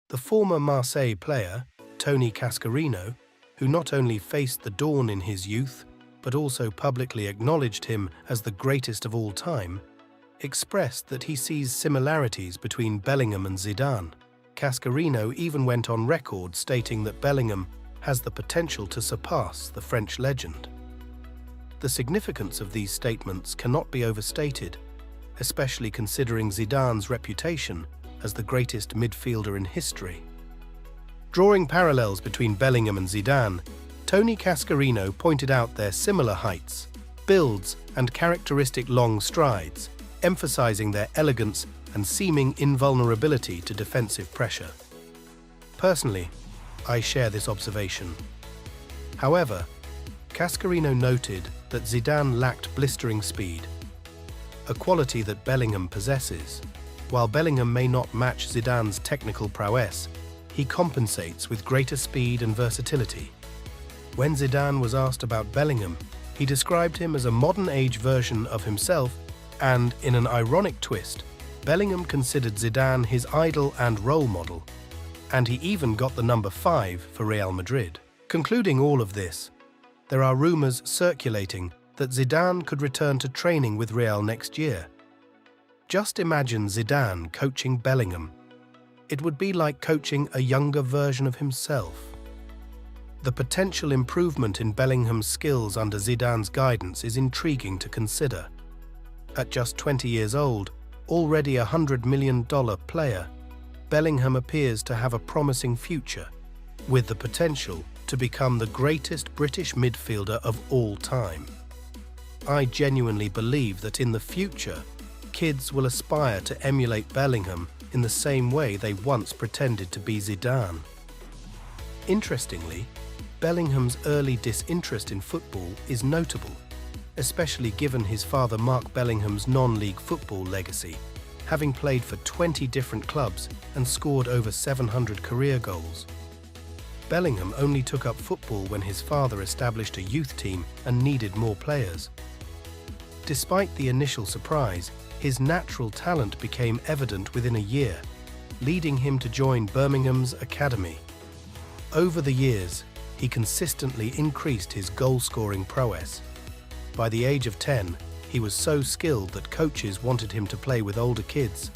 The former Marseille player, Tony Cascarino, who not only faced the dawn in his youth, but also publicly acknowledged him as the greatest of all time, expressed that he sees similarities between Bellingham and Zidane. Cascarino even went on record stating that Bellingham has the potential to surpass the French legend. The significance of these statements cannot be overstated, especially considering Zidane's reputation as the greatest midfielder in history. Drawing parallels between Bellingham and Zidane, Tony Cascarino pointed out their similar heights, builds, and characteristic long strides, emphasizing their elegance and seeming invulnerability to defensive pressure. Personally, I share this observation. However, Cascarino noted that Zidane lacked blistering speed, a quality that Bellingham possesses. While Bellingham may not match Zidane's technical prowess, he compensates with greater speed and versatility. When Zidane was asked about Bellingham, he described him as a modern-age version of himself, and, in an ironic twist, Bellingham considered Zidane his idol and role model, and he even got the number 5 for Real Madrid. Concluding all of this, there are rumours circulating that Zidane could return to training with Real next year. Just imagine Zidane coaching Bellingham. It would be like coaching a younger version of himself. The potential improvement in Bellingham's skills under Zidane's guidance is intriguing to consider. At just 20 years old, already a $100 million player, Bellingham appears to have a promising future, with the potential to become the greatest British midfielder of all time. I genuinely believe that in the future, kids will aspire to emulate Bellingham in the same way they once pretended to be Zidane. Interestingly, Bellingham's early disinterest in football is notable, especially given his father Mark Bellingham's non-league football legacy, having played for 20 different clubs and scored over 700 career goals. Bellingham only took up football when his father established a youth team and needed more players. Despite the initial surprise, his natural talent became evident within a year, leading him to join Birmingham's academy. Over the years, he consistently increased his goal-scoring prowess. By the age of 10, he was so skilled that coaches wanted him to play with older kids.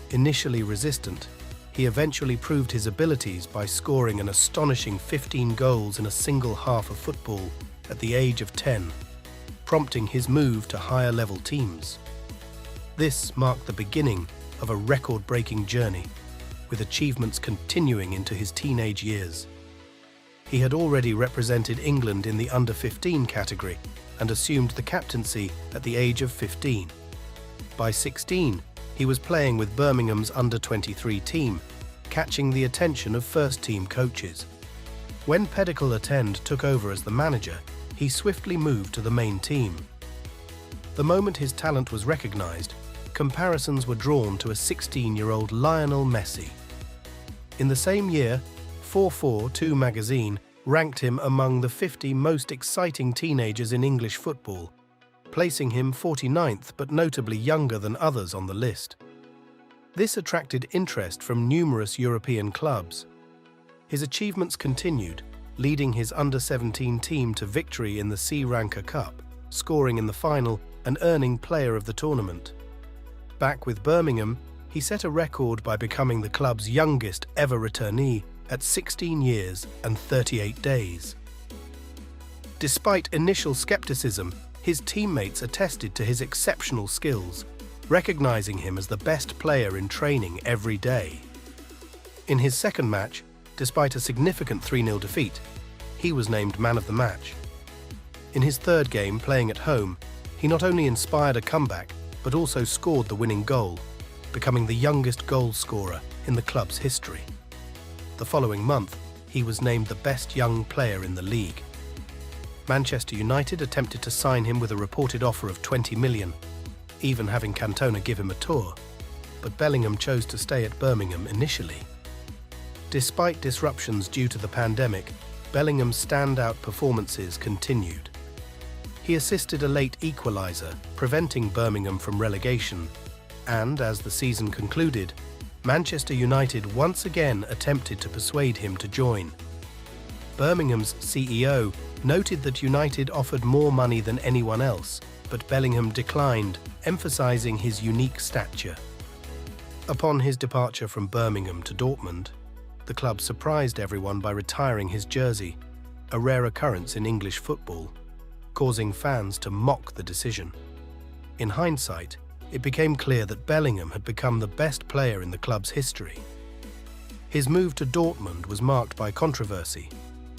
Initially resistant, he eventually proved his abilities by scoring an astonishing 15 goals in a single half of football at the age of 10, prompting his move to higher-level teams. This marked the beginning of a record-breaking journey, with achievements continuing into his teenage years. He had already represented England in the under-15 category and assumed the captaincy at the age of 15. By 16, he was playing with Birmingham's under-23 team, catching the attention of first-team coaches. When Pedicle Attend took over as the manager, he swiftly moved to the main team. The moment his talent was recognized, comparisons were drawn to a 16-year-old Lionel Messi. In the same year, 442 magazine ranked him among the 50 most exciting teenagers in English football, placing him 49th but notably younger than others on the list. This attracted interest from numerous European clubs. His achievements continued, leading his under-17 team to victory in the C-Ranker Cup, scoring in the final and earning Player of the Tournament. Back with Birmingham, he set a record by becoming the club's youngest ever returnee at 16 years and 38 days. Despite initial skepticism, his teammates attested to his exceptional skills, recognizing him as the best player in training every day. In his second match, despite a significant 3-0 defeat, he was named man of the match. In his third game playing at home, he not only inspired a comeback, but also scored the winning goal, becoming the youngest goal scorer in the club's history. The following month, he was named the best young player in the league. Manchester United attempted to sign him with a reported offer of $20 million, even having Cantona give him a tour, but Bellingham chose to stay at Birmingham initially. Despite disruptions due to the pandemic, Bellingham's standout performances continued. He assisted a late equaliser, preventing Birmingham from relegation, and as the season concluded, Manchester United once again attempted to persuade him to join. Birmingham's CEO noted that United offered more money than anyone else, but Bellingham declined, emphasizing his unique stature. Upon his departure from Birmingham to Dortmund, the club surprised everyone by retiring his jersey, a rare occurrence in English football, causing fans to mock the decision. In hindsight, it became clear that Bellingham had become the best player in the club's history. His move to Dortmund was marked by controversy,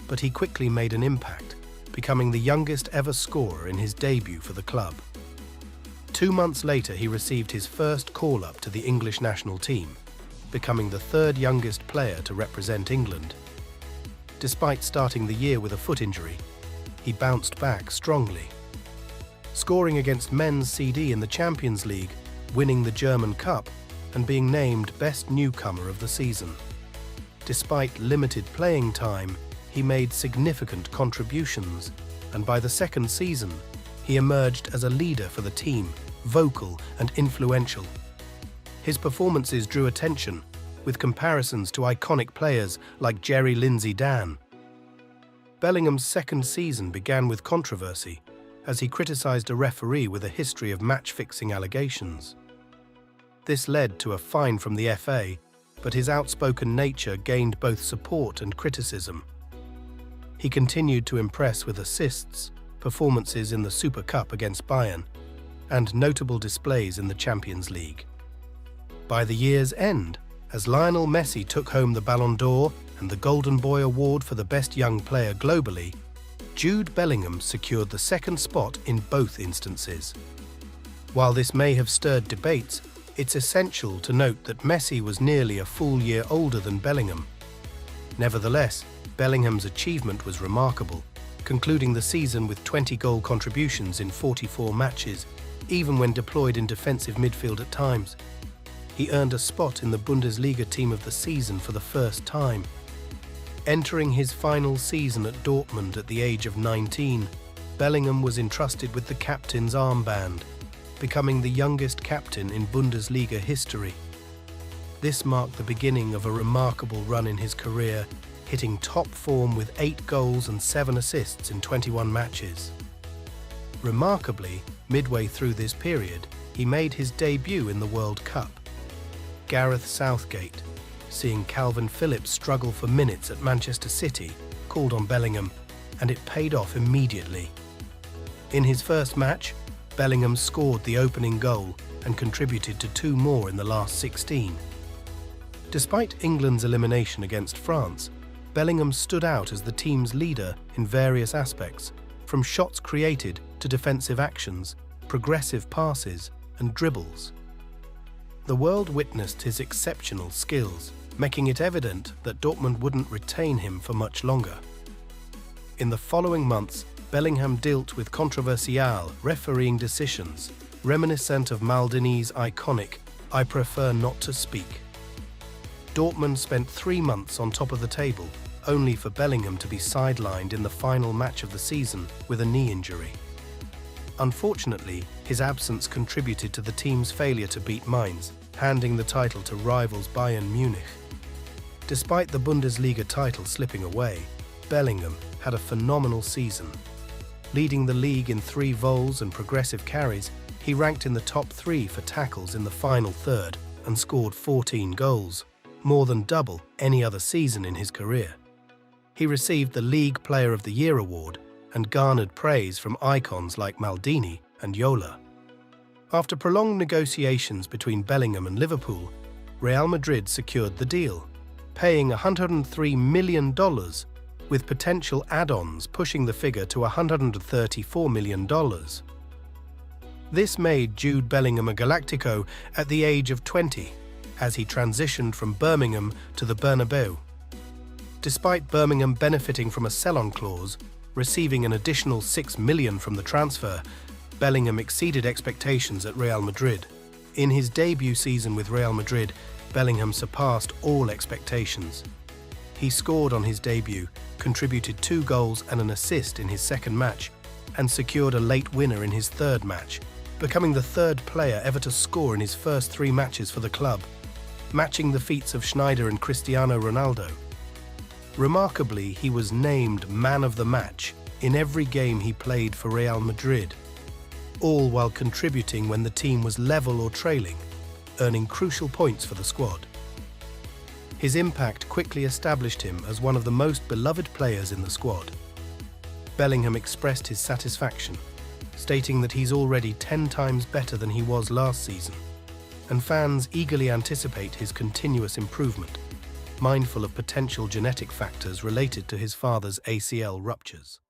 but he quickly made an impact, becoming the youngest ever scorer in his debut for the club. 2 months later, he received his first call-up to the English national team, becoming the third youngest player to represent England. Despite starting the year with a foot injury, he bounced back strongly, scoring against men's CD in the Champions League, winning the German Cup, and being named best newcomer of the season. Despite limited playing time, he made significant contributions, and by the second season, he emerged as a leader for the team, vocal and influential. His performances drew attention, with comparisons to iconic players like Zinedine Zidane. Bellingham's second season began with controversy, as he criticised a referee with a history of match-fixing allegations. This led to a fine from the FA, but his outspoken nature gained both support and criticism. He continued to impress with assists, performances in the Super Cup against Bayern, and notable displays in the Champions League. By the year's end, as Lionel Messi took home the Ballon d'Or and the Golden Boy Award for the best young player globally, Jude Bellingham secured the second spot in both instances. While this may have stirred debates, it's essential to note that Messi was nearly a full year older than Bellingham. Nevertheless, Bellingham's achievement was remarkable, concluding the season with 20 goal contributions in 44 matches, even when deployed in defensive midfield at times. He earned a spot in the Bundesliga Team of the Season for the first time. Entering his final season at Dortmund at the age of 19, Bellingham was entrusted with the captain's armband, becoming the youngest captain in Bundesliga history. This marked the beginning of a remarkable run in his career, hitting top form with 8 goals and 7 assists in 21 matches. Remarkably, midway through this period, he made his debut in the World Cup. Gareth Southgate, seeing Calvin Phillips struggle for minutes at Manchester City, called on Bellingham, and it paid off immediately. In his first match, Bellingham scored the opening goal and contributed to 2 more in the last 16. Despite England's elimination against France, Bellingham stood out as the team's leader in various aspects, from shots created to defensive actions, progressive passes, and dribbles. The world witnessed his exceptional skills, making it evident that Dortmund wouldn't retain him for much longer. In the following months, Bellingham dealt with controversial refereeing decisions, reminiscent of Maldini's iconic "I prefer not to speak." Dortmund spent 3 months on top of the table, only for Bellingham to be sidelined in the final match of the season with a knee injury. Unfortunately, his absence contributed to the team's failure to beat Mainz, handing the title to rivals Bayern Munich. Despite the Bundesliga title slipping away, Bellingham had a phenomenal season. Leading the league in 3 vols and progressive carries, he ranked in the top 3 for tackles in the final third and scored 14 goals, more than double any other season in his career. He received the League Player of the Year award and garnered praise from icons like Maldini and Yola. After prolonged negotiations between Bellingham and Liverpool, Real Madrid secured the deal, paying $103 million, with potential add-ons pushing the figure to $134 million. This made Jude Bellingham a Galactico at the age of 20, as he transitioned from Birmingham to the Bernabeu. Despite Birmingham benefiting from a sell-on clause, receiving an additional $6 million from the transfer, Bellingham exceeded expectations at Real Madrid. In his debut season with Real Madrid, Bellingham surpassed all expectations. He scored on his debut, contributed 2 goals and an assist in his second match, and secured a late winner in his third match, becoming the 3rd player ever to score in his first 3 matches for the club. matching the feats of Schneider and Cristiano Ronaldo. Remarkably, he was named man of the match in every game he played for Real Madrid, all while contributing when the team was level or trailing, earning crucial points for the squad. His impact quickly established him as one of the most beloved players in the squad. Bellingham expressed his satisfaction, stating that he's already 10 times better than he was last season, and fans eagerly anticipate his continuous improvement, mindful of potential genetic factors related to his father's ACL ruptures.